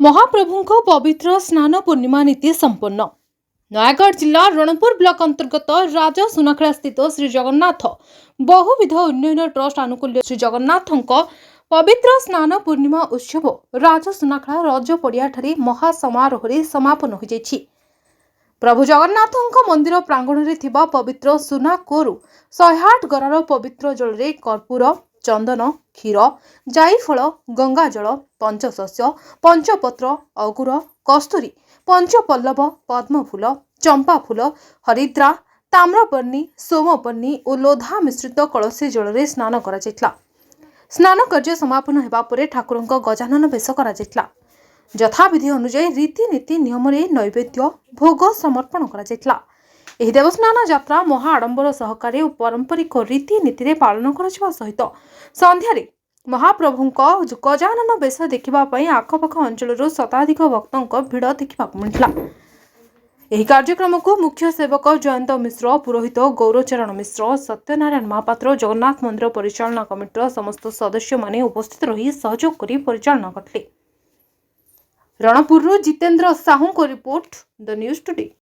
महाप्रभुंको पवित्र स्नान पूर्णिमा नीति संपन्न। नयागढ़ जिला रणपुर ब्लॉक अंतर्गत राजा सुनाखेड़ा स्थित श्री जगन्नाथ बहुविध उन्नयन ट्रस्ट आनुकूल्य श्री जगन्नाथଙ୍କ पवित्र स्नान पूर्णिमा उत्सव राजा सुनाखेड़ा रज पड़िया महासमारोह समापन हो जाइछि। प्रभु जगन्नाथଙ୍କ मंदिर प्रांगण में थिबा पवित्र सुना कूरु 108 गरार पवित्र जल रे कर्पूर चंदन क्षीर जाईफल गंगाजल पंचशस्य पंचपत्र अगुर कस्तूरी पंचपल्लव पद्मफूल चंपा फूल हरिद्रा ताम्रपर्णी सोमपर्णी और लोधा मिश्रित कलसी जल रे स्नान करा जायतिला। स्नान कार्य समापन हेबा परे ठाकुरଙ୍କ गजानन बेश करा जायतिला। यथाविधि अनुसार रीतिनीति नियम नैवेद्य भोग समर्पण करा जायतिला। एही देवस्नान यात्रा महा आडंबर सहकारे और पारंपरिक रीतिनीति पालन करा सहित संध्यारे महाप्रभुଙ୍କ गजानन बेश देखिबा पई आखपाख अंचलरू शताधिक भक्तଙ୍କ भिड़ देखा मिलता। यह कार्यक्रम को मुख्य सेवक जयंत मिश्र, पुरोहित गौरचरण मिश्र, सत्यनारायण महापात्र, जगन्नाथ मंदिर परिचालना कमिटीर समस्त सदस्य माने उपस्थित रही सहयोग करी परिचालना करते। रणपुर जितेंद्र साहू को रिपोर्ट, द न्यूज टुडे।